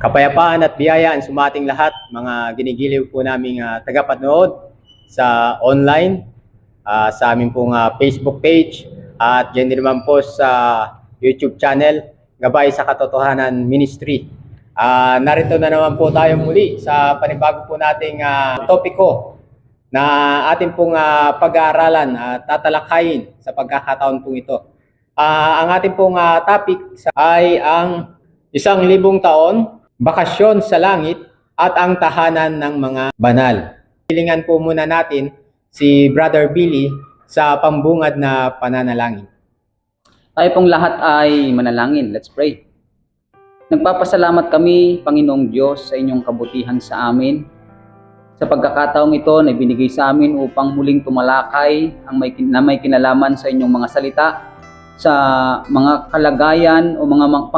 Kapayapaan at biyayaan sumating lahat, mga ginigiliw po naming tagapanood sa online, sa aming pong Facebook page at yan din naman po sa YouTube channel, Gabay sa Katotohanan Ministry. Narito na naman po tayo muli sa panibago po nating topiko na ating pong pag-aaralan at tatalakayin sa pagkakataon pong ito. Ang ating pong topic ay ang 1,000 taon, bakasyon sa langit at ang tahanan ng mga banal. Hilingan po muna natin si Brother Billy sa pambungad na pananalangin. Tayo pong lahat ay manalangin. Let's pray. Nagpapasalamat kami, Panginoong Diyos, sa inyong kabutihan sa amin. Sa pagkakataong ito na binigay sa amin upang muling tumalakay na may kinalaman sa inyong mga salita, sa mga kalagayan o mga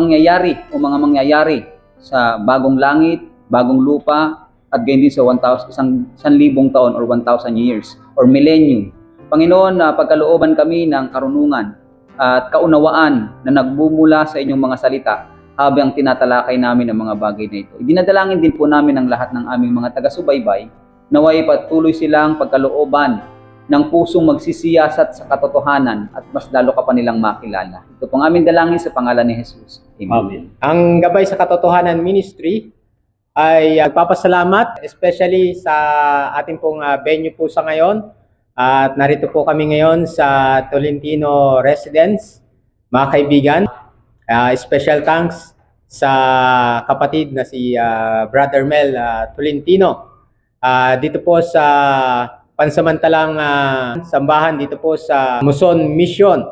mangyayari sa bagong langit, bagong lupa, at gayon din sa 1,000 taon or 1,000 years or millennium. Panginoon, pagkalooban kami ng karunungan at kaunawaan na nagbumula sa inyong mga salita habang tinatalakay namin ang mga bagay na ito. Idinadalangin din po namin ang lahat ng aming mga taga-subaybay naway patuloy silang pagkalooban ng pusong magsisiyasat sa katotohanan at mas lalo ka pa nilang makilala. Ito pong aming dalangin sa pangalan ni Jesus. Amen. Ang Gabay sa Katotohanan Ministry ay nagpapasalamat especially sa ating pong venue po sa ngayon. At narito po kami ngayon sa Tolentino Residence, mga kaibigan. Special thanks sa kapatid na si Brother Mel Tolentino. Dito po sa pansamantalang sambahan dito po sa Muson Mission.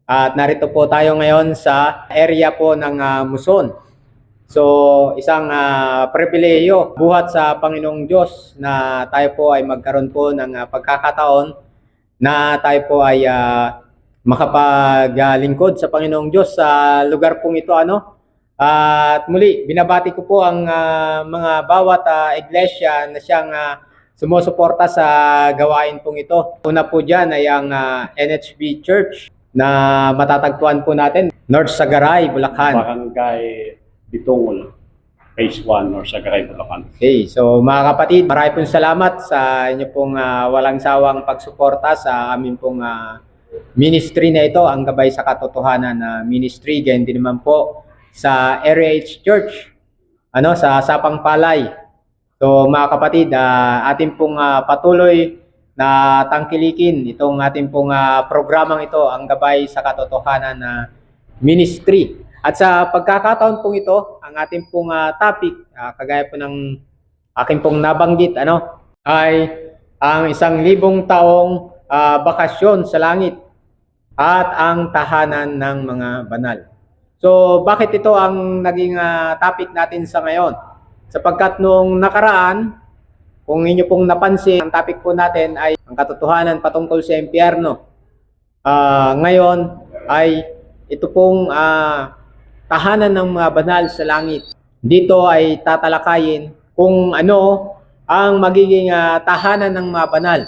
At narito po tayo ngayon sa area po ng Muson. So, isang pribilehiyo buhat sa Panginoong Diyos na tayo po ay magkaroon po ng pagkakataon na tayo po ay makapaglingkod sa Panginoong Diyos sa lugar pong ito. At muli, binabati ko po ang mga bawat iglesia na siyang sumusuporta sa gawain pong ito. Una po dyan ay ang NHB Church na matatagpuan po natin, North Sagaray, Bulacan. Barangay Bitongol, Phase 1, North Sagaray, Bulacan. Okay, so mga kapatid, marami pong salamat sa inyo pong walang sawang pagsuporta sa aming pong ministry na ito, ang Gabay sa Katotohanan Ministry. Ganyan din naman po sa RH Church, sa Sapang Palay. So mga kapatid, ating pong patuloy na tangkilikin itong ating pong programang ito, ang Gabay sa Katotohanan Ministry. At sa pagkakataon pong ito, ang ating pong topic, kagaya po ng aking pong nabanggit, ay ang 1,000 taong bakasyon sa langit at ang tahanan ng mga banal. So bakit ito ang naging topic natin sa ngayon? Sapagkat nung nakaraan, kung inyo pong napansin, ang topic po natin ay ang katotohanan patungkol sa impyerno. Ngayon ay ito pong tahanan ng mga banal sa langit. Dito ay tatalakayin kung ano ang magiging tahanan ng mga banal.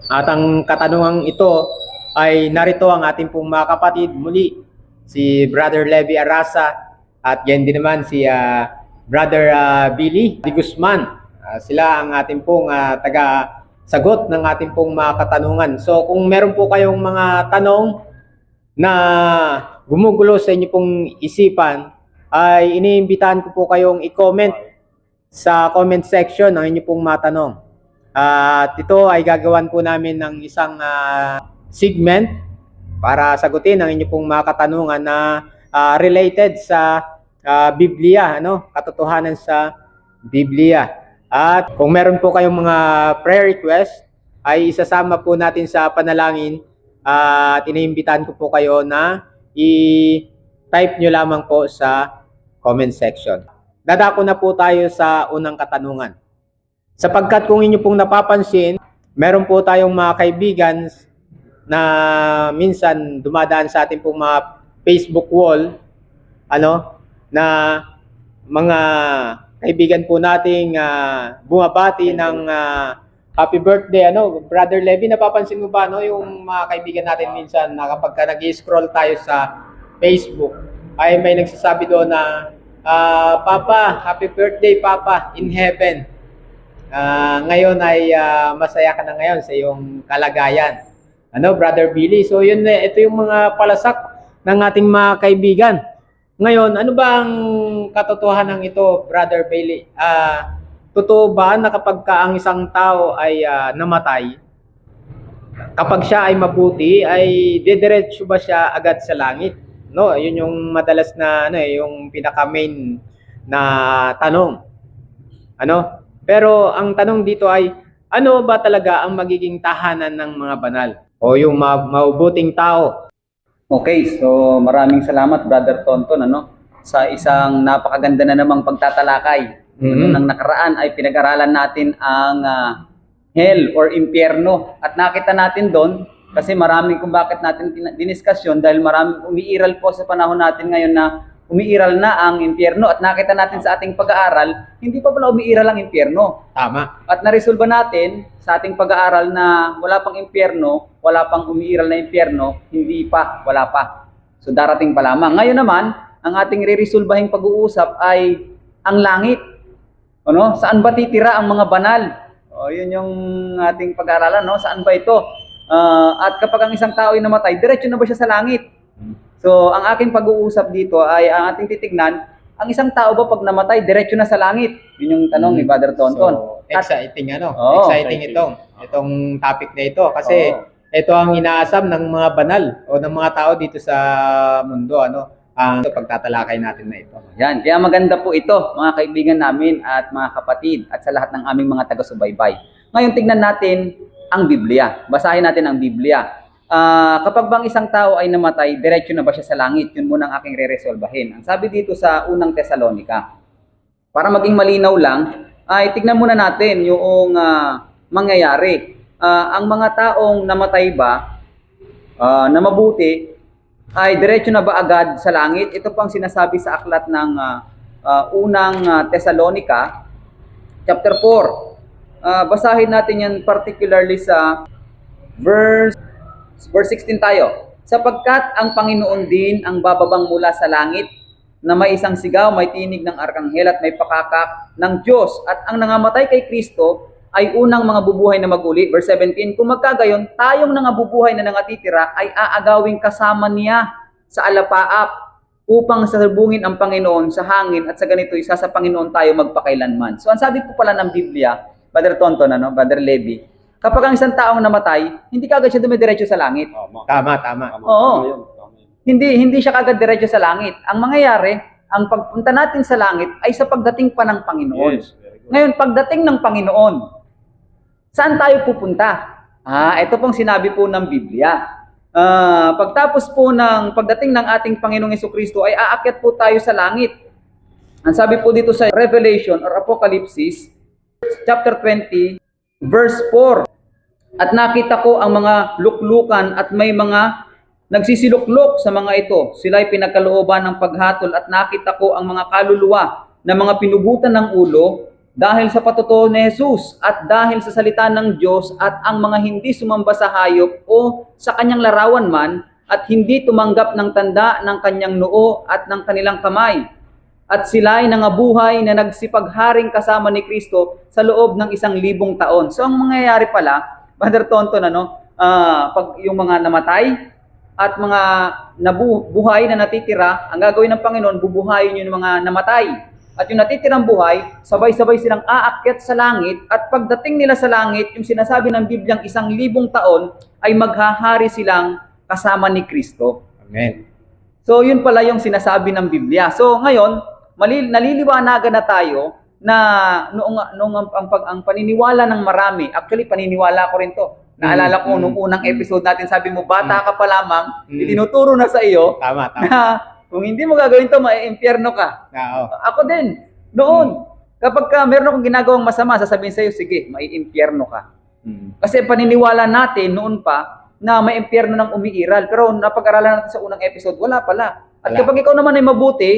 At ang katanungang ito ay narito ang ating pong mga kapatid muli, si Brother Levi Arasa at yan din naman si Brother Billy Di Guzman. Sila ang ating pong taga-sagot ng ating pong mga katanungan. So kung meron po kayong mga tanong na gumugulo sa inyo pong isipan, ay iniimbitahan ko po kayong i-comment sa comment section ng inyo pong mga tanong. At ito ay gagawan po namin ng isang segment para sagutin ang inyo pong mga katanungan na related sa Biblia, katotohanan sa Biblia. At kung meron po kayong mga prayer request, ay isasama po natin sa panalangin at iniimbitahan ko po kayo na i-type nyo lamang po sa comment section. Dadako na po tayo sa unang katanungan. Sapagkat kung inyo pong napapansin, meron po tayong mga kaibigan na minsan dumadaan sa ating pong mga Facebook wall, na mga kaibigan po nating bumabati ng happy birthday. Brother Levi, napapansin mo ba yung mga kaibigan natin minsan na kapag nag-scroll tayo sa Facebook ay may nagsasabi doon na Papa, happy birthday Papa in heaven. Ngayon ay masaya ka na ngayon sa iyong kalagayan. Ano, Brother Billy? So yun, ito yung mga palasak ng ating mga kaibigan. Ngayon, ano ba ang katotohanan ito, Brother Billy? Totoo ba na kapag ang isang tao ay namatay, kapag siya ay mabuti, ay didiretso ba siya agad sa langit? No, yun yung madalas na yung pinaka-main na tanong. Ano? Pero ang tanong dito ay ano ba talaga ang magiging tahanan ng mga banal o yung mabubuting tao? Okay, so maraming salamat Brother Tonton sa isang napakaganda na namang pagtatalakay. Nang nakaraan ay pinag-aralan natin ang hell or impyerno at nakita natin doon kasi maraming kung bakit natin diniskusyon dahil maraming umiiral po sa panahon natin ngayon na umiiral na ang impyerno at nakita natin sa ating pag-aaral hindi pa pala umiiral ang impyerno. Tama. At naresolba natin sa ating pag-aaral na wala pang impyerno, wala pang umiiral na impyerno, hindi pa, wala pa. So darating pa lamang. Ngayon naman, ang ating re-resolbahing pag-uusap ay ang langit. Ano? Saan ba titira ang mga banal? Yun yung ating pag-aaralan, no? Saan ba ito? At kapag ang isang tao ay namatay, diretso na ba siya sa langit? So, ang aking pag-uusap dito ay ang ating titignan, ang isang tao ba pag namatay, diretso na sa langit? Yun yung tanong ni Brother Tonton. So, exciting exciting itong topic na ito kasi ito ang inaasam ng mga banal o ng mga tao dito sa mundo, ang pagtatalakay natin na ito. Yan, kaya maganda po ito, mga kaibigan namin at mga kapatid at sa lahat ng aming mga taga-subaybay. Ngayon, tignan natin ang Biblia. Basahin natin ang Biblia. Kapag bang isang tao ay namatay, diretso na ba siya sa langit? Yun muna ang aking re-resolbahin. Ang sabi dito sa unang Tesalonica, para maging malinaw lang, ay tignan muna natin yung mangyayari. Ang mga taong namatay ba, na mabuti, ay diretso na ba agad sa langit? Ito pang sinasabi sa aklat ng unang Tesalonica, chapter 4. Basahin natin yan particularly sa verse 16 tayo. Sapagkat ang Panginoon din ang bababang mula sa langit na may isang sigaw, may tinig ng arkanghel at may pakakak ng Diyos. At ang nangamatay kay Kristo ay unang mga bubuhay na maguli. Verse 17, kung magkagayon, tayong nangabubuhay na nangatitira ay aagawing kasama niya sa alapaap upang salubungin ang Panginoon sa hangin at sa ganito isa sa Panginoon tayo magpakailanman. So ang sabi po pala ng Biblia, Brother Tonton, Brother Levi, kapag ang isang taong namatay, hindi kagad siya dumidiretso sa langit. Tama. Oo. Hindi siya kagad diretso sa langit. Ang mangyayari, ang pagpunta natin sa langit ay sa pagdating pa ng Panginoon. Yes, very good. Ngayon, pagdating ng Panginoon, saan tayo pupunta? Ito pong sinabi po ng Biblia. Pagtapos po ng pagdating ng ating Panginoong Jesucristo ay aakyat po tayo sa langit. Ang sabi po dito sa Revelation or Apocalypse, chapter 20, verse 4. At nakita ko ang mga luklukan at may mga nagsisiluklok sa mga ito. Sila ay pinagkalooban ng paghatol at nakita ko ang mga kaluluwa na mga pinugutan ng ulo dahil sa patotoo ni Jesus at dahil sa salita ng Diyos at ang mga hindi sumamba sa hayop o sa kanyang larawan man at hindi tumanggap ng tanda ng kanyang noo at ng kanilang kamay. At sila ay nangabuhay na nagsipagharing kasama ni Kristo sa loob ng 1,000 taon. So ang mangyayari pala, Brother Tonton, pag yung mga namatay at mga nabuhay na natitira, ang gagawin ng Panginoon, bubuhayin yung mga namatay. At yung natitirang buhay, sabay-sabay silang aakyat sa langit at pagdating nila sa langit, yung sinasabi ng Bibliang 1,000 taon, ay maghahari silang kasama ni Kristo. Amen. So yun pala yung sinasabi ng Biblia. So ngayon, naliliwanagan na tayo na noong ang paniniwala ng marami, actually paniniwala ko rin to. Naalala ko nung unang episode natin, sabi mo, bata ka pa lamang, itinuturo na sa iyo Tama. na kung hindi mo gagawin to, maiimpyerno ka. Ako din, noon, kapag meron akong ginagawang masama, sasabihin sa iyo, sige, maiimpyerno ka. Kasi paniniwala natin noon pa na may impyerno ng umiiral. Pero napag-aralan natin sa unang episode, wala pala. At kapag ikaw naman ay mabuti,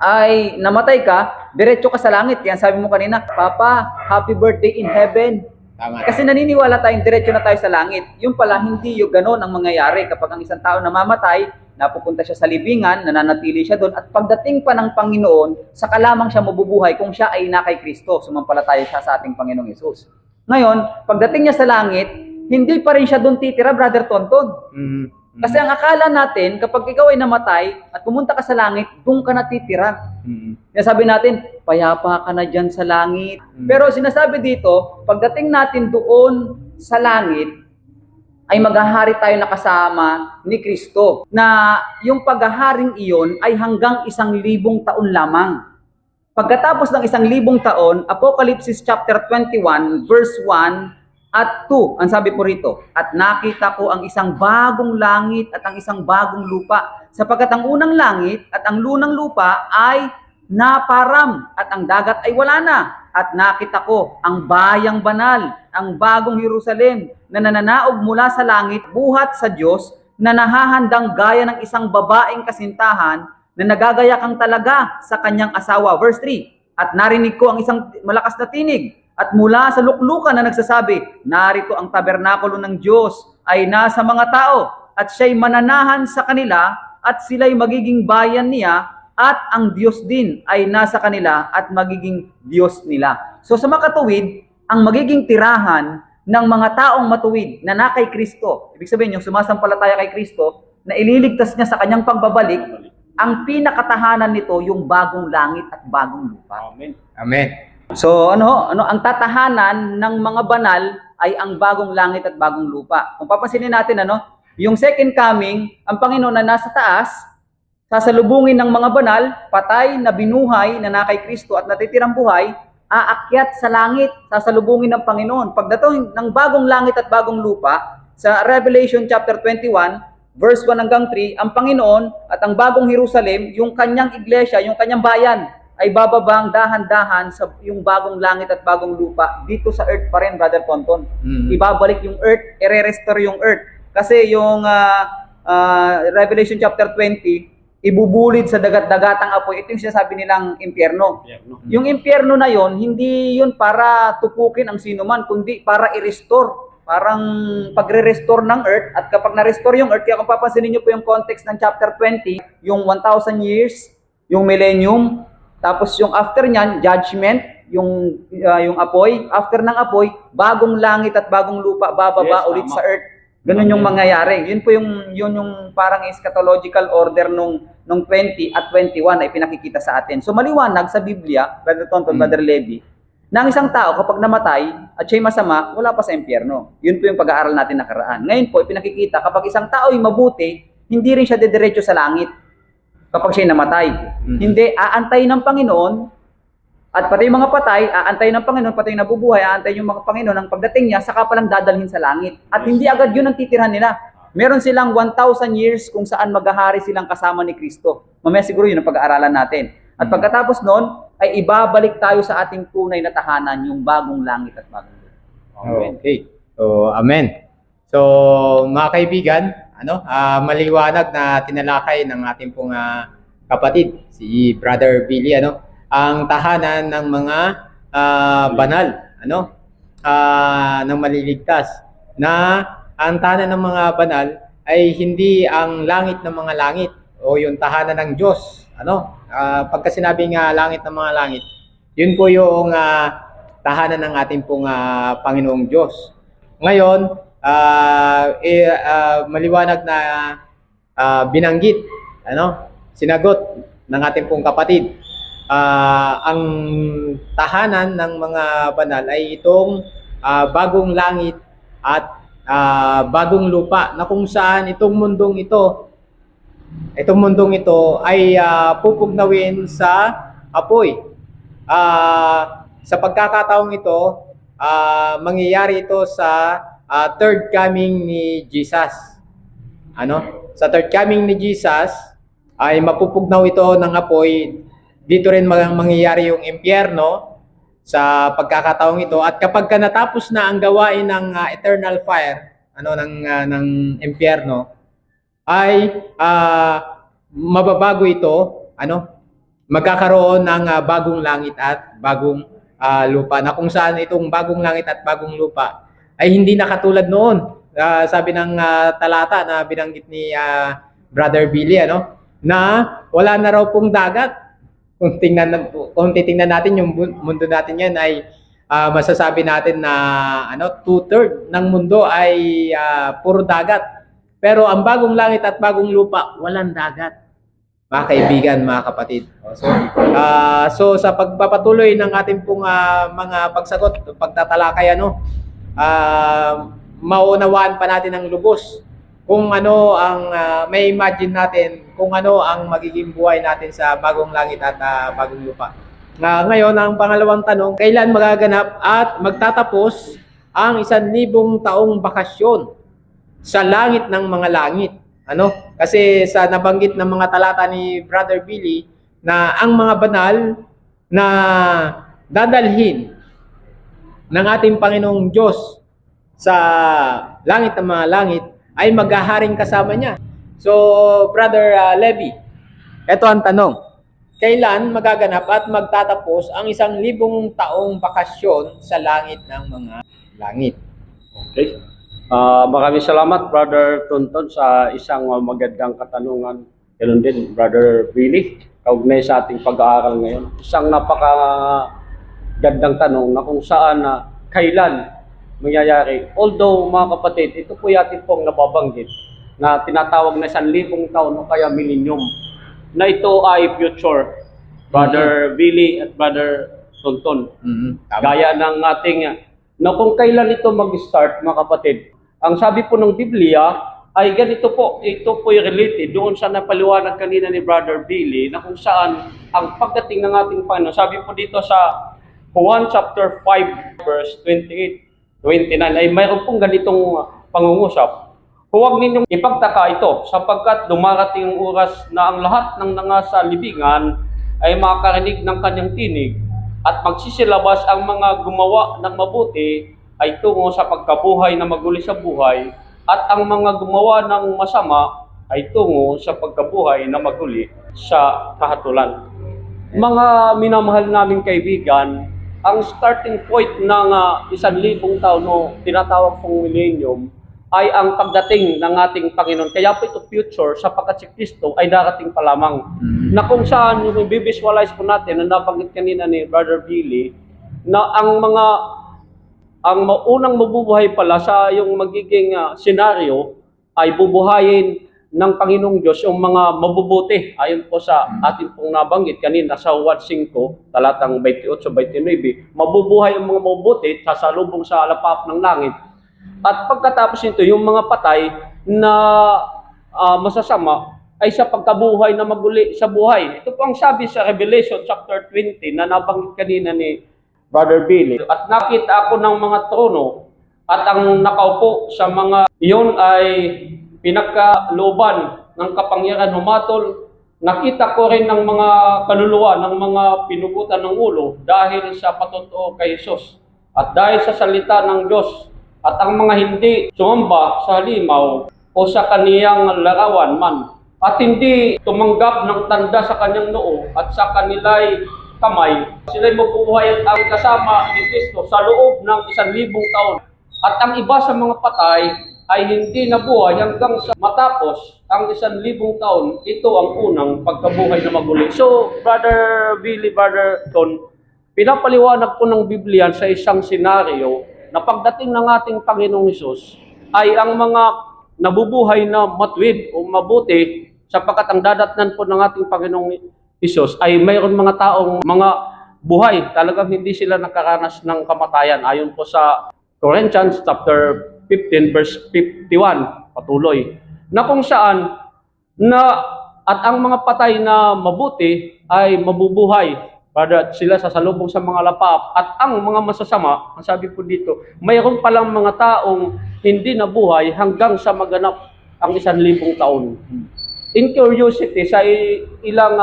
ay namatay ka, diretso ka sa langit. Yan sabi mo kanina, Papa, happy birthday in heaven. Tama. Kasi naniniwala tayong diretso na tayo sa langit. Yung pala, hindi yung gano'n ang mangyayari. Kapag ang isang tao namamatay, napupunta siya sa libingan, nananatili siya doon, at pagdating pa ng Panginoon, saka lamang siya mabubuhay kung siya ay na kay Kristo, sumampalataya siya sa ating Panginoong Hesus. Ngayon, pagdating niya sa langit, hindi pa rin siya doon titira, Brother Tonton. Kasi ang akala natin, kapag ikaw ay namatay at pumunta ka sa langit, doon ka natitira. Kaya sabi natin, payapa ka na dyan sa langit. Pero sinasabi dito, pagdating natin doon sa langit, ay maghahari tayo na kasama ni Kristo. Na yung paghaharing iyon ay hanggang 1,000 taon lamang. Pagkatapos ng 1,000 taon, Apocalypse chapter 21, verse 1 at 2, ang sabi po rito, at nakita ko ang isang bagong langit at ang isang bagong lupa, sapagkat ang unang langit at ang lunang lupa ay naparam at ang dagat ay wala na. At nakita ko ang bayang banal, ang bagong Jerusalem, na nananaog mula sa langit, buhat sa Diyos, na nahahandang gaya ng isang babaeng kasintahan na nagagayakang talaga sa kanyang asawa. Verse 3, at narinig ko ang isang malakas na tinig, at mula sa luklukan na nagsasabi, narito ang tabernakulo ng Diyos ay nasa mga tao, at siya'y mananahan sa kanila, at sila'y magiging bayan niya, at ang Diyos din ay nasa kanila at magiging Diyos nila. So sa makatuwid, ang magiging tirahan ng mga taong matuwid na kay Kristo, ibig sabihin yung sumasampalataya kay Kristo, na ililigtas niya sa kanyang pagbabalik, ang pinakatahanan nito yung bagong langit at bagong lupa. Amen. Amen. So ang tatahanan ng mga banal ay ang bagong langit at bagong lupa. Kung papansinin natin yung second coming, ang Panginoon na nasa taas, sasalubungin ng mga banal, patay na binuhay na kay Kristo at natitirang buhay, aakyat sa langit, sasalubungin ng Panginoon. Pagdating ng bagong langit at bagong lupa, sa Revelation chapter 21, verse 1 hanggang 3, ang Panginoon at ang bagong Jerusalem, yung kanyang iglesia, yung kanyang bayan, ay bababang dahan-dahan sa yung bagong langit at bagong lupa dito sa earth pa rin, Brother Tonton. Ibabalik yung earth, i-restore yung earth. Kasi yung Revelation chapter 20, ibubulid sa dagat-dagatang apoy. Ito yung sinasabi nilang impyerno. Yung impyerno na yon, hindi yun para tupukin ang sinuman, kundi para i-restore. Parang pagre-restore ng earth, at kapag na-restore yung earth, kaya kung papansinin nyo po yung context ng chapter 20, yung 1,000 years, yung millennium, tapos yung after niyan, judgment, yung apoy, after ng apoy, bagong langit at bagong lupa bababa ulit sa earth. Ganun yung mangyayari. Yun po yung parang eschatological order nung 20 at 21 ay pinakikita sa atin. So maliwanag sa Biblia, Brother Tonton, Brother Levi, na ang isang tao kapag namatay at siya'y masama, wala pa sa impyerno. Yun po yung pag-aaral natin nakaraan. Ngayon po, pinakikita, kapag isang tao ay mabuti, hindi rin siya dediretso sa langit kapag siya'y namatay. Hindi, aantay ng Panginoon, at pati yung mga patay, aantay ng Panginoon, pati yung nabubuhay, aantay yung mga Panginoon, ang pagdating niya, saka palang dadalhin sa langit. At hindi agad yun ang titirhan nila. Meron silang 1,000 years kung saan maghahari silang kasama ni Kristo. Mamaya siguro yun ang pag-aaralan natin. At pagkatapos nun, ay ibabalik tayo sa ating tunay na tahanan, yung bagong langit at bagong lupa. Amen. Okay. So, amen. So, mga kaibigan, maliwanag na tinalakay ng ating pong kapatid, si Brother Billy, ang tahanan ng mga banal, ng maliligtas, na ang tahanan ng mga banal ay hindi ang langit ng mga langit o yung tahanan ng Diyos. Pagka sinabing langit ng mga langit, yun po yung tahanan ng ating pong Panginoong Diyos. Ngayon, maliwanag na binanggit, sinagot ng ating pong kapatid, ang tahanan ng mga banal ay itong bagong langit at bagong lupa, na kung saan itong mundong ito ay pupugnawin sa apoy. Sa pagkakataong ito, mangyayari ito sa third coming ni Jesus. Sa third coming ni Jesus ay mapupugnaw ito ng apoy. Dito rin mangyayari yung impyerno sa pagkakataong ito. At kapag natapos na ang gawain ng eternal fire, ng impyerno, ay mababago ito, magkakaroon ng bagong langit at bagong lupa, na kung saan itong bagong langit at bagong lupa ay hindi na katulad noon. Sabi ng talata na binanggit ni Brother Billy, ano, na wala na raw pong dagat. Kung titingnan natin yung mundo natin ngayon ay masasabi natin na ano, 2/3 ng mundo ay puro dagat. Pero ang bagong langit at bagong lupa, walang dagat. Mga kaibigan, mga kapatid. So sa pagpapatuloy ng ating pong mga pagsagot, pagtatalakay, ano, maunawaan pa natin ng lubos kung ano ang may imagine natin, kung ano ang magiging buhay natin sa bagong langit at bagong lupa. Ngayon, ang pangalawang tanong, kailan magaganap at magtatapos ang 1,000 taong bakasyon sa langit ng mga langit? Ano? Kasi sa nabanggit ng mga talata ni Brother Billy na ang mga banal na dadalhin ng ating Panginoong Diyos sa langit ng mga langit ay maghaharing kasama niya. So, Brother Levy, ito ang tanong. Kailan magaganap at magtatapos ang 1,000 taong bakasyon sa langit ng mga langit? Okay. Maraming salamat, Brother Tonton, sa isang magandang katanungan. Ganoon din, Brother Billy, kaugnay sa ating pag-aaral ngayon. Isang napakagandang tanong na kung saan kailan mangyayari. Although, mga kapatid, ito po yatin pong nababanggit na tinatawag na 1,000 taon o kaya millennium, na ito ay future, Brother Billy at Brother Tonton. Gaya ng ating, na kung kailan ito mag-start, mga kapatid. Ang sabi po ng Biblia ay ganito po, ito po yung related doon sa napaliwanag kanina ni Brother Billy na kung saan ang pagdating ng ating Panginoon. Sabi po dito sa Juan chapter 5 verse 28-29 ay mayroon pong ganitong pangungusap. Huwag ninyong ipagtaka ito sapagkat dumarating ang oras na ang lahat ng nangasa libingan ay makakarinig ng kanyang tinig at magsisilabas ang mga gumawa ng mabuti ay tungo sa pagkabuhay na maguli sa buhay at ang mga gumawa ng masama ay tungo sa pagkabuhay na maguli sa kahatulan. Mga minamahal naming kaibigan, ang starting point ng 1,000 taon o tinatawag pong millennium ay ang pagdating ng ating Panginoon. Kaya po ito future sapagkat si Kristo ay darating pa lamang. Na kung saan yung i-visualize po natin na nabanggit kanina ni Brother Billy na ang unang mabubuhay pala sa yung magiging senaryo ay bubuhayin ng Panginoong Diyos yung mga mabubuti. Ayon po sa ating pong nabanggit kanina sa Juan 5, talatang 28-29, mabubuhay ang mga mabubuti, sasalubong sa alapap ng langit. At pagkatapos nito, yung mga patay na masasama ay sa pagkabuhay na maguli sa buhay. Ito po ang sabi sa Revelation chapter 20 na nabanggit kanina ni Brother Billy. At nakita ako ng mga trono at ang nakaupo sa mga iyon ay pinagkalooban ng kapangyarihan humatol. Nakita ko rin ng mga kaluluwa ng mga pinugutan ng ulo dahil sa patotoo kay Jesus at dahil sa salita ng Diyos at ang mga hindi sumamba sa halimaw o sa kaniyang larawan man at hindi tumanggap ng tanda sa kanyang noo at sa kanila'y kamay, sila'y mabubuhay ang kasama ni Kristo sa loob ng 1,000 taon. At ang iba sa mga patay ay hindi nabuhay hanggang sa matapos ang 1,000 taon. Ito ang unang pagkabuhay na maguli. So, Brother Billy, Brother Ton, pinapaliwanag po ng Biblia sa isang senaryo na pagdating ng ating Panginoong Hesus ay ang mga nabubuhay na matuwid o mabuti sapagkat ang dadatnan po ng ating Panginoong Hesus ay mayroon mga taong mga buhay. Talagang hindi sila nakaranas ng kamatayan. Ayon po sa Corinthians chapter 15 verse 51, patuloy. Na kung saan at ang mga patay na mabuti ay mabubuhay. Para sila sasalubong sa mga lapap. At ang mga masasama, ang sabi po dito, mayroon palang mga taong hindi nabuhay hanggang sa maganap ang 1,000 taon. In curiosity, sa ilang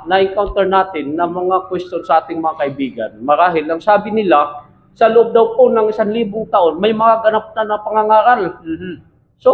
na-encounter natin na mga question sa ating mga kaibigan. Marahil, ang sabi nila, sa loob daw po ng 1,000 taon, may mga ganap na pangangaral. So,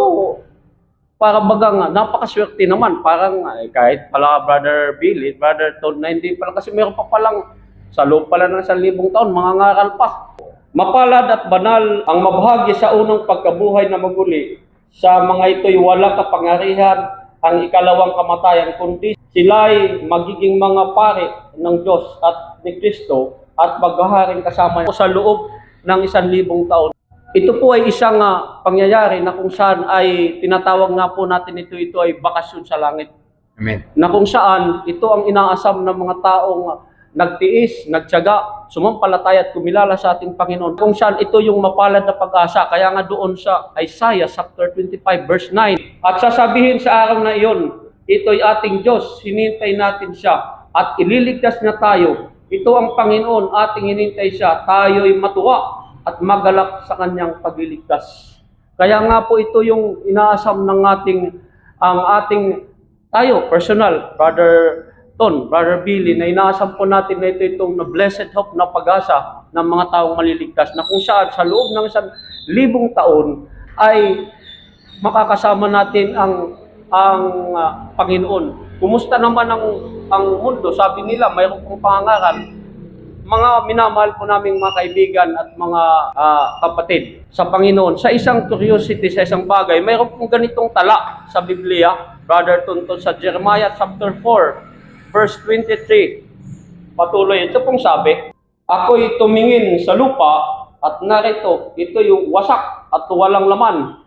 para bagang napakaswerte naman, parang kahit pala Brother Billy, Brother Ton, na hindi pala kasi meron pa palang sa loob pala ng 1,000 taon, mangangaral pa. Mapalad at banal ang mabahagi sa unang pagkabuhay na maguli sa mga ito'y walang kapangyarihan ang ikalawang kamatayan, kundi sila'y magiging mga pari ng Diyos at ni Kristo at maghaharing kasama niya sa loob ng 1,000 taon. Ito po ay isang pangyayari na kung saan ay tinatawag nga po natin ito ay bakasyon sa langit. Amen. Na kung saan ito ang inaasam ng mga taong nagtiis, nagtiyaga, sumampalataya at kumilala sa ating Panginoon. Kung saan ito yung mapalad na pag-asa. Kaya nga doon sa Isaiah chapter 25 verse 9. At sasabihin sa araw na iyon, ito'y ating Diyos, hinintay natin siya at ililigtas na tayo. Ito ang Panginoon, ating hinintay siya, tayo'y matuwa at magalak sa kanyang pagliligtas. Kaya nga po ito yung inaasam ng ating tayo, personal, Brother Ton, Brother Billy, na inaasam po natin na itong na blessed hope na pag-asa ng mga taong maliligtas na kung saan sa loob ng 1,000 taon ay makakasama natin ang Panginoon. Kumusta naman ang mundo? Sabi nila, mayroon pong pangangaral. Mga minamahal po naming mga kaibigan at mga kapatid sa Panginoon. Sa isang curiosity, sa isang bagay, mayroon pong ganitong tala sa Biblia, Brother Tonton, sa Jeremiah chapter 4, verse 23. Patuloy, ito pong sabi, ako'y tumingin sa lupa at narito, ito yung wasak at walang laman.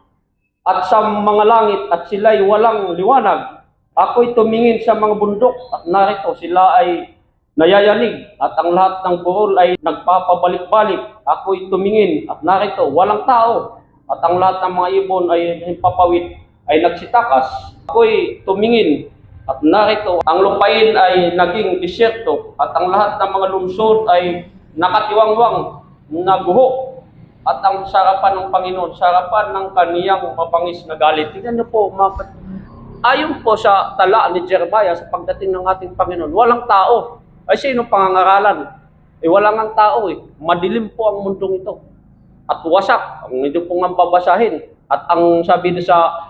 At sa mga langit at sila'y walang liwanag. Ako'y tumingin sa mga bundok at narito, sila ay nayayanig at ang lahat ng burol ay nagpapabalik-balik. Ako'y tumingin at narito, walang tao. At ang lahat ng mga ibon ay papawid ay nagsitakas. Ako'y tumingin at narito, ang lupain ay naging disyerto at ang lahat ng mga lungsod ay nakatiwangwang na guho. At ang sarapan ng Panginoon, sarapan ng kaniyang mapangis na galit. Tingnan niyo po, ayon po sa tala ni Jeremiah sa pagdating ng ating Panginoon, walang tao. Ay sino pangangaralan? Wala ngang tao eh. Madilim po ang mundong ito. At wasak, ang medyo pong ang babasahin. At ang sabi sa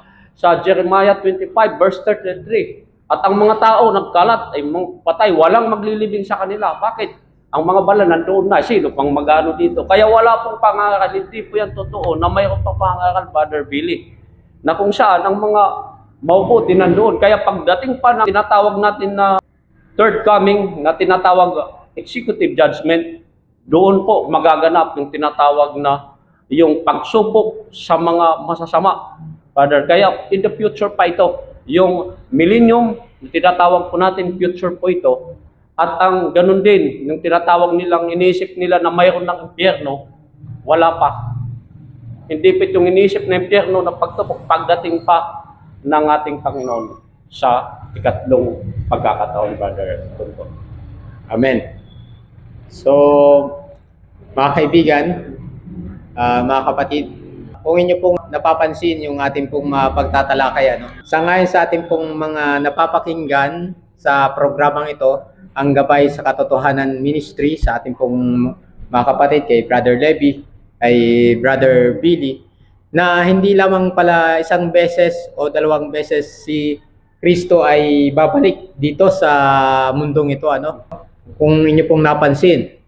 Jeremiah 25 verse 33, at ang mga tao nagkalat ay patay, walang maglilibing sa kanila. Bakit? Ang mga bala nandoon na, sino pang magano dito? Kaya wala pong pangaral, hindi po yan totoo na mayroon pang pangaral, Brother Billy. Na kung saan ang mga mabubuti nandoon. Kaya pagdating pa na tinatawag natin na third coming, na tinatawag executive judgment, doon po magaganap yung tinatawag na yung pagsubok sa mga masasama. Brother, kaya in the future pa ito, yung millennium, tinatawag po natin future po ito, at ang ganun din, yung tinatawag nilang, iniisip nila na mayroon ng impyerno, wala pa. Hindi pa itong iniisip na impyerno na pagtupok pagdating pa ng ating Panginoon sa ikatlong pagkakataon, Brother Tonton. Amen. So, mga kaibigan, mga kapatid, kung inyo pong napapansin yung ating pong pagtatalakay, sa ngayon sa ating pong mga napapakinggan sa programang ito, ang Gabay sa Katotohanan Ministry, sa ating pong mga kapatid, kay Brother Levy, kay Brother Billy, na hindi lamang pala isang beses o dalawang beses si Kristo ay babalik dito sa mundong ito, kung inyo pong napansin.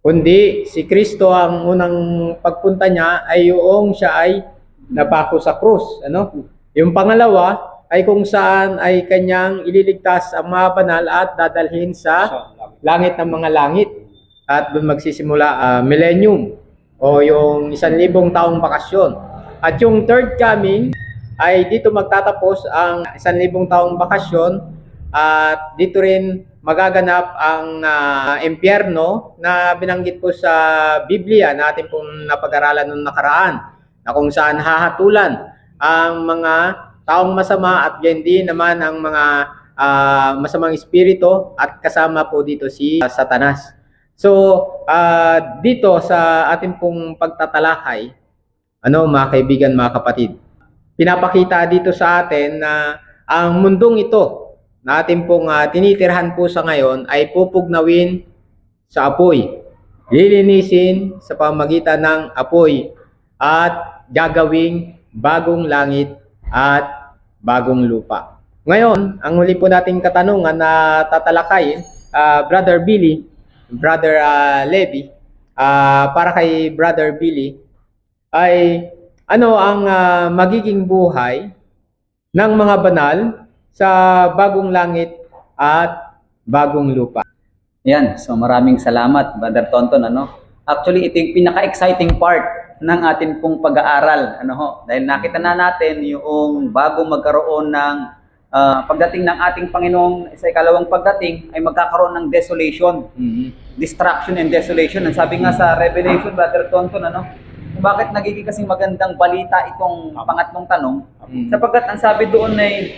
Kundi si Kristo ang unang pagpunta niya ay yung siya ay napako sa krus. Yung pangalawa ay kung saan ay kanyang ililigtas ang mga banal at dadalhin sa langit ng mga langit. At doon magsisimula millennium o yung 1,000 taong bakasyon. At yung third coming ay dito magtatapos ang 1,000 taong bakasyon at dito rin magaganap ang impyerno na binanggit po sa Biblia na ating pong napag-aralan noong nakaraan, na kung saan hahatulan ang mga taong masama at hindi naman ang mga masamang espiritu at kasama po dito si Satanas. So, dito sa ating pong pagtatalakay, mga kaibigan, mga kapatid, pinapakita dito sa atin na ang mundong ito na ating pong tinitirhan po sa ngayon ay pupugnawin sa apoy, lilinisin sa pamamagitan ng apoy at gagawing bagong langit at bagong lupa. Ngayon, ang huli po nating katanungan na tatalakayin, Brother Billy, Brother Levy, para kay Brother Billy, ay ano ang magiging buhay ng mga banal sa bagong langit at bagong lupa. Yan, so maraming salamat, Brother Tonton, Actually, ito yung pinaka-exciting part ng atin pong pag-aaral, dahil nakita na natin yung bago magkaroon ng pagdating ng ating Panginoong sa ikalawang pagdating ay magkakaroon ng desolation, destruction and desolation. Ang sabi nga sa Revelation, Brother Tonton, kung bakit nagiging kasing magandang balita itong pangatlong tanong, sapagkat ang sabi doon ay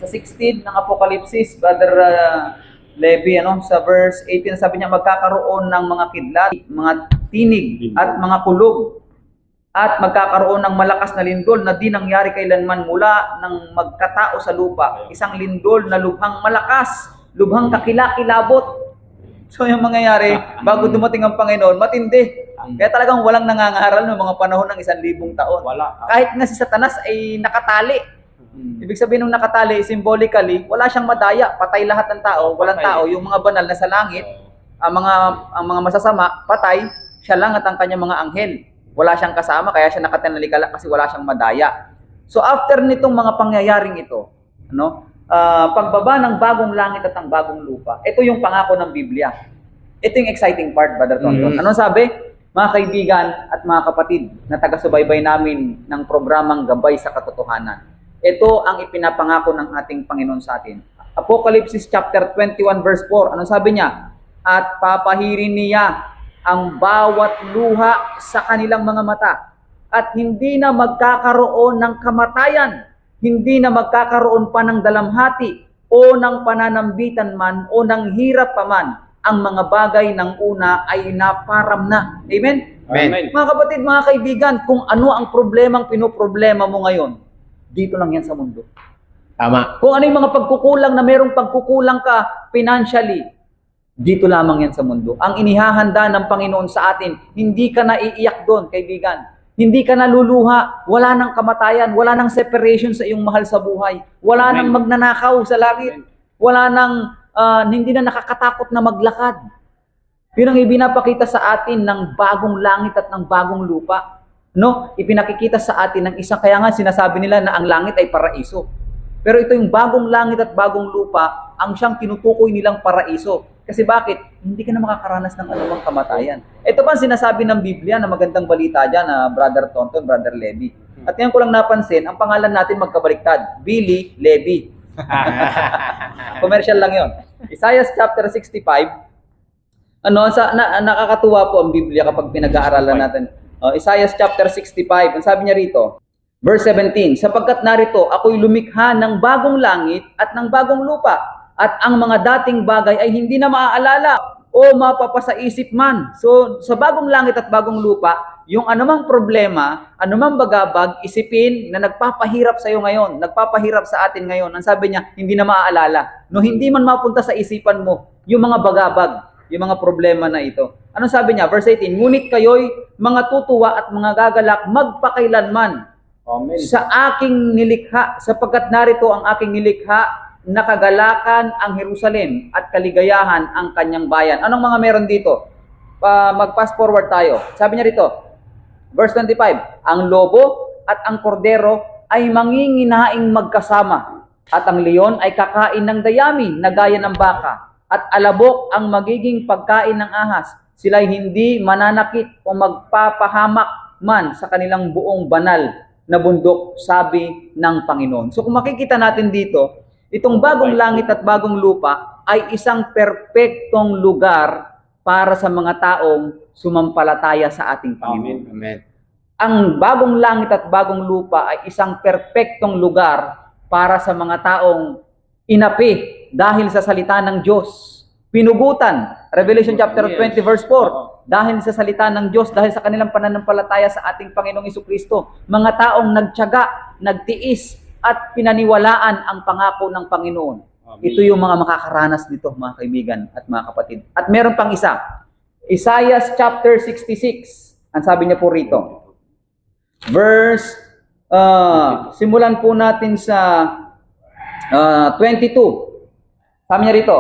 sa 16 ng Apokalipsis, Brother Levi, sa verse 18, sabi niya magkakaroon ng mga kidlat, mga tinig at mga kulog, at magkakaroon ng malakas na lindol na di nangyari kailanman mula ng magkatao sa lupa. Isang lindol na lubhang malakas, lubhang kakilakilabot. So yung mangyayari, bago dumating ang Panginoon, matindi. Kaya talagang walang nangangaral ng mga panahon ng 1,000 taon. Kahit nga si Satanas ay nakatali. Ibig sabihin nung nakatali, symbolically, wala siyang madaya, patay lahat ng tao, walang tao. Yung mga banal na sa langit, ang mga masasama, patay, siya lang at ang kanyang mga anghel. Wala siyang kasama, kaya siya nakatinalikala kasi wala siyang madaya. So after nitong mga pangyayaring ito, pagbaba ng bagong langit at ang bagong lupa, ito yung pangako ng Biblia. Ito yung exciting part, Brother Tonton. Anong sabi? Mga kaibigan at mga kapatid na taga-subaybay namin ng programang Gabay sa Katotohanan. Ito ang ipinapangako ng ating Panginoon sa atin. Apocalypse chapter 21 verse 4. Anong sabi niya? At papahirin niya ang bawat luha sa kanilang mga mata. At hindi na magkakaroon ng kamatayan. Hindi na magkakaroon pa ng dalamhati o ng pananambitan man o ng hirap pa man. Ang mga bagay ng una ay naparam na. Amen? Amen. Mga kapatid, mga kaibigan, kung ano ang problemang pinoproblema mo ngayon, dito lang yan sa mundo. Tama. Kung ano yung mga pagkukulang na merong pagkukulang ka financially, dito lamang yan sa mundo. Ang inihahanda ng Panginoon sa atin, hindi ka naiiyak doon, kaibigan. Hindi ka naluluha, wala nang kamatayan, wala nang separation sa iyong mahal sa buhay, wala nang magnanakaw sa langit, wala nang hindi na nakakatakot na maglakad. Yun ang ibinapakita sa atin ng bagong langit at ng bagong lupa. Ipinakikita sa atin ng isa, kaya nga sinasabi nila na ang langit ay paraiso. Pero ito yung bagong langit at bagong lupa, ang siyang tinutukoy nilang paraiso. Kasi bakit? Hindi ka na makakaranas ng anumang kamatayan. Ito pa ang sinasabi ng Biblia na magandang balita dyan, Brother Tonton, Brother Levi. At ngayon ko lang napansin, ang pangalan natin magkabaliktad, Billy Levi. Commercial lang yon. Isaiah chapter 65, nakakatuwa po ang Biblia kapag pinag-aaralan natin. Isaiah chapter 65, ang sabi niya rito, verse 17, sapagkat narito, ako'y lumikha ng bagong langit at ng bagong lupa, at ang mga dating bagay ay hindi na maaalala o mapapasaisip man. So, sa bagong langit at bagong lupa, yung anumang problema, anumang bagabag, isipin na nagpapahirap sa iyo ngayon, nagpapahirap sa atin ngayon, ang sabi niya, hindi na maaalala. No, hindi man mapunta sa isipan mo, yung mga bagabag, yung mga problema na ito. Anong sabi niya? Verse 18, ngunit kayo'y mga tutuwa at mga gagalak magpakailanman. Amen. Sa aking nilikha, sapagkat narito ang aking nilikha, nakagalakan ang Jerusalem at kaligayahan ang kanyang bayan. Anong mga meron dito? Mag-fast forward tayo. Sabi niya rito, verse 25, ang lobo at ang kordero ay manginginaing magkasama, at ang leon ay kakain ng dayami na gaya ng baka, at alabok ang magiging pagkain ng ahas. Sila'y hindi mananakit o magpapahamak man sa kanilang buong banal na bundok, sabi ng Panginoon. So kung makikita natin dito, itong bagong langit at bagong lupa ay isang perpektong lugar para sa mga taong sumampalataya sa ating Panginoon. Amen. Ang bagong langit at bagong lupa ay isang perpektong lugar para sa mga taong inapi dahil sa salita ng Diyos. Pinugutan, Revelation chapter 20 verse 4, dahil sa salita ng Diyos, dahil sa kanilang pananampalataya sa ating Panginoong Jesucristo, mga taong nagtiyaga, nagtiis, at pinaniwalaan ang pangako ng Panginoon. Amen. Ito yung mga makakaranas nito, mga kaibigan at mga kapatid. At meron pang isa, Isaiah chapter 66, ang sabi niya po rito, verse, simulan po natin sa 22. Sabi niya rito,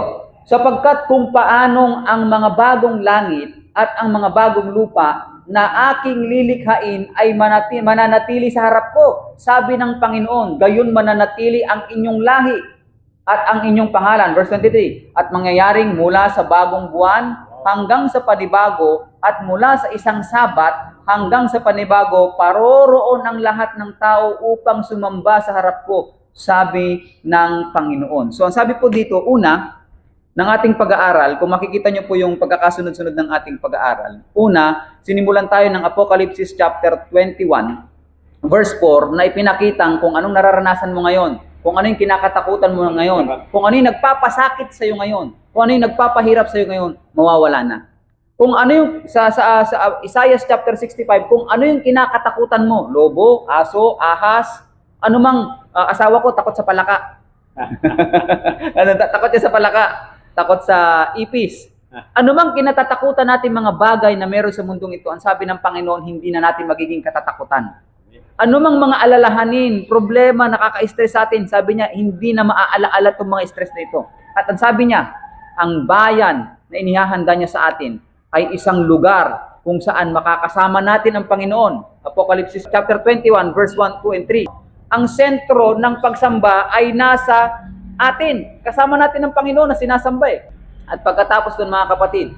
sapagkat kung paanong ang mga bagong langit at ang mga bagong lupa na aking lilikhain ay mananatili sa harap ko. Sabi ng Panginoon, gayon mananatili ang inyong lahi at ang inyong pangalan. Verse 23, at mangyayaring mula sa bagong buwan hanggang sa panibago at mula sa isang sabat hanggang sa panibago, paroroon ang lahat ng tao upang sumamba sa harap ko, sabi ng Panginoon. So ang sabi po dito, una, ng ating pag-aaral, kung makikita nyo po yung pagkakasunod-sunod ng ating pag-aaral. Una, sinimulan tayo ng Apocalypse chapter 21, verse 4, na ipinakitang kung anong nararanasan mo ngayon, kung ano yung kinakatakutan mo ngayon, kung ano yung nagpapasakit sa iyo ngayon, kung ano yung nagpapahirap sa iyo ngayon, mawawala na. Kung ano yung sa Isaiah chapter 65, kung ano yung kinakatakutan mo, lobo, aso, ahas, anumang asawa ko takot sa palaka. Takot siya sa palaka. Takot sa ipis. Ano mang kinatatakutan natin mga bagay na meron sa mundong ito, ang sabi ng Panginoon, hindi na natin magiging katatakutan. Ano mang mga alalahanin, problema, nakaka-stress sa atin, sabi niya, hindi na maaala-ala itong mga stress na ito. At ang sabi niya, ang bayan na inihahanda niya sa atin ay isang lugar kung saan makakasama natin ang Panginoon. Apocalypse chapter 21, verse 1, 2, and 3. Ang sentro ng pagsamba ay nasa atin. Kasama natin ang Panginoon na sinasamba eh. At pagkatapos doon mga kapatid,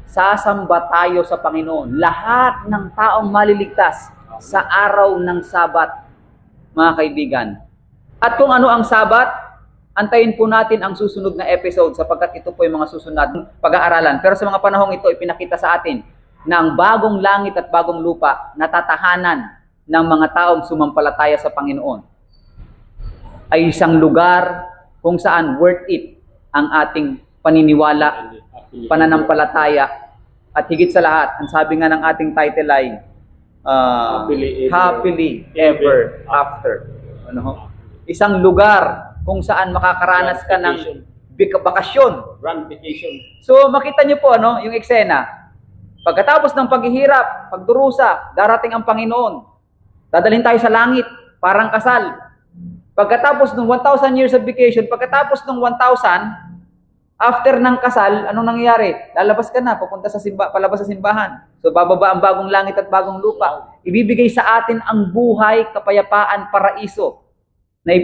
sasamba tayo sa Panginoon. Lahat ng taong maliligtas sa araw ng Sabat, mga kaibigan. At kung ano ang Sabat, antayin po natin ang susunod na episode sapagkat ito po yung mga susunod pag-aaralan. Pero sa mga panahong ito, ipinakita sa atin na ang bagong langit at bagong lupa na tatahanan ng mga taong sumampalataya sa Panginoon ay isang lugar kung saan worth it ang ating paniniwala, pananampalataya, at higit sa lahat, ang sabi nga ng ating title ay Happily Ever After. Ano? Isang lugar kung saan makakaranas ka ng bakasyon. Grand vacation. So makita niyo po yung eksena. Pagkatapos ng paghihirap, pagdurusa, darating ang Panginoon. Dadalhin tayo sa langit, parang kasal. Pagkatapos ng 1,000 years of vacation, pagkatapos ng 1,000, after ng kasal, anong nangyayari? Lalabas ka na, papunta sa palabas sa simbahan. So bababa ang bagong langit at bagong lupa. Ibibigay sa atin ang buhay, kapayapaan, paraiso na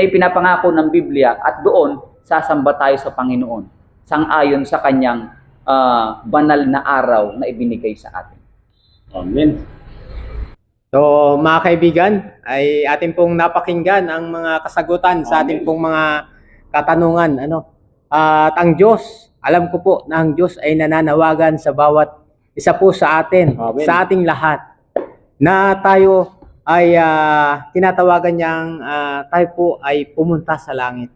ipinapangako ng Biblia, at doon sasamba tayo sa Panginoon sang-ayon sa kanyang banal na araw na ibinigay sa atin. Amen. So mga kaibigan, ay atin pong napakinggan ang mga kasagutan sa ating pong mga katanungan. At ang Diyos, alam ko po na ang Diyos ay nananawagan sa bawat isa po sa atin, Amen. sa ating lahat, na tayo ay tinatawagan niyang tayo po ay pumunta sa langit.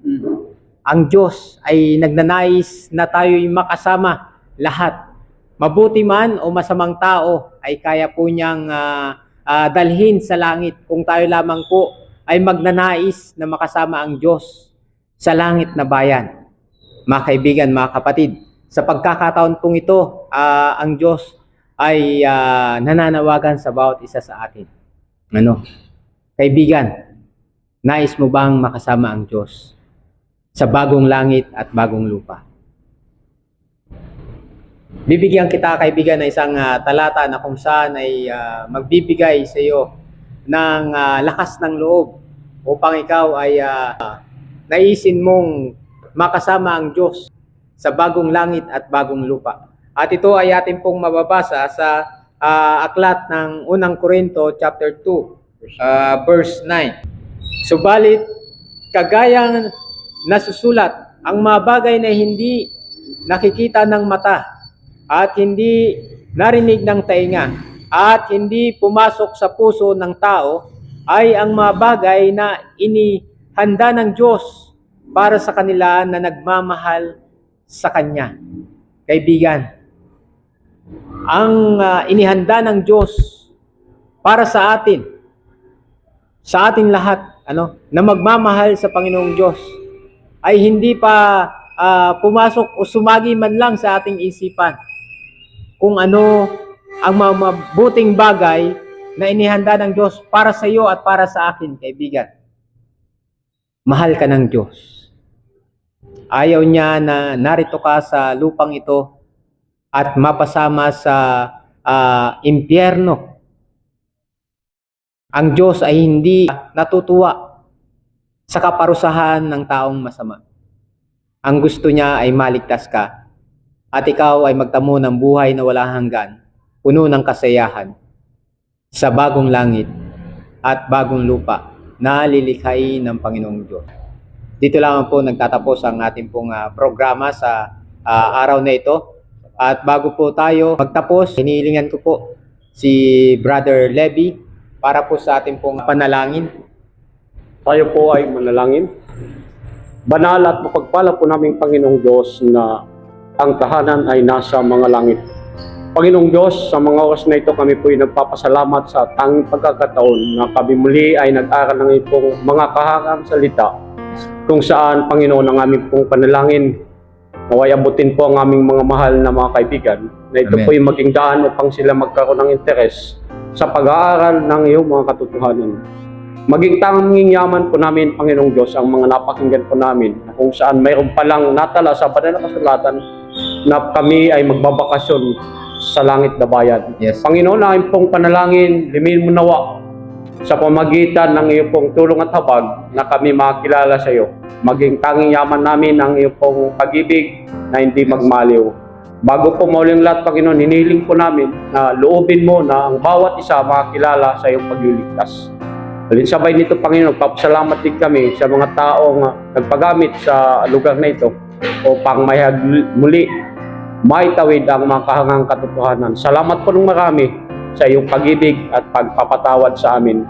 Ang Diyos ay nagnanais na tayo'y makasama lahat. Mabuti man o masamang tao ay kaya po niyang dalhin sa langit kung tayo lamang po ay magnanais na makasama ang Diyos sa langit na bayan. Mga kaibigan, mga kapatid, sa pagkakataon pong ito, ang Diyos ay nananawagan sa bawat isa sa atin. Kaibigan, nais mo bang makasama ang Diyos sa bagong langit at bagong lupa? Bibigyan kita, kaibigan, ng isang talata na kung saan ay magbibigay sa iyo ng lakas ng loob upang ikaw ay naisin mong makasama ang Diyos sa bagong langit at bagong lupa. At ito ay atin pong mababasa sa aklat ng unang Korinto chapter 2 verse 9. Subalit kagayang nasusulat, ang mga bagay na hindi nakikita ng mata at hindi narinig ng tainga at hindi pumasok sa puso ng tao ay ang mga bagay na inihanda ng Diyos para sa kanila na nagmamahal sa Kanya. Kaibigan, ang inihanda ng Diyos para sa atin lahat, na magmamahal sa Panginoong Diyos, ay hindi pa pumasok o sumagi man lang sa ating isipan kung ano ang mabuting bagay na inihanda ng Diyos para sa iyo at para sa akin, kaibigan. Mahal ka ng Diyos. Ayaw niya na narito ka sa lupang ito at mapasama sa impyerno. Ang Diyos ay hindi natutuwa sa kaparusahan ng taong masama. Ang gusto niya ay maligtas ka at ikaw ay magtamo ng buhay na walang hanggan, puno ng kasayahan sa bagong langit at bagong lupa na lilikhain ng Panginoong Diyos. Dito lang po nagtatapos ang ating pong programa sa araw na ito. At bago po tayo magtapos, hinihilingan ko po si Brother Levy para po sa ating pong panalangin. Tayo po ay manalangin. Banal at mapagpala po naming Panginoong Diyos na ang tahanan ay nasa mga langit. Panginoong Diyos, sa mga oras na ito kami po ay nagpapasalamat sa tanging pagkakataon na kami muli ay nag-aral ng itong mga kahangang salita kung saan, Panginoon, ang aming pong panalangin naway abutin po ang aming mga mahal na mga kaibigan na ito Amen. po ay maging daan upang sila magkaroon ng interes sa pag-aaral ng iyong mga katotohanan. Maging tanging yaman po namin, Panginoong Diyos, ang mga napakinggan po namin kung saan mayroon palang natala sa banal na kasulatan na kami ay magbabakasyon sa langit na bayan. Yes. Panginoon, ang pong panalangin, limin mo nawa sa pamagitan ng iyong pong tulong at habag na kami makakilala sa iyo. Maging tanging yaman namin ang iyong pong pag-ibig na hindi magmaliw. Bago po mauling lahat, Panginoon, hinihiling po namin na loobin mo na ang bawat isa makakilala sa iyong pagliligtas. Sabay nito, Panginoon, papasalamat din kami sa mga taong nagpagamit sa lugar na ito upang muli maitawid ang mga kahangang katotohanan. Salamat po ng marami sa iyong pag-ibig at pagpapatawad sa amin.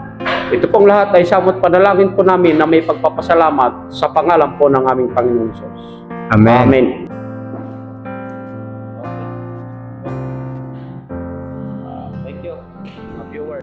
Ito pong lahat ay samot panalangin po namin na may pagpapasalamat sa pangalan po ng aming Panginoon Diyos. Amen. Amen. Thank you, viewer.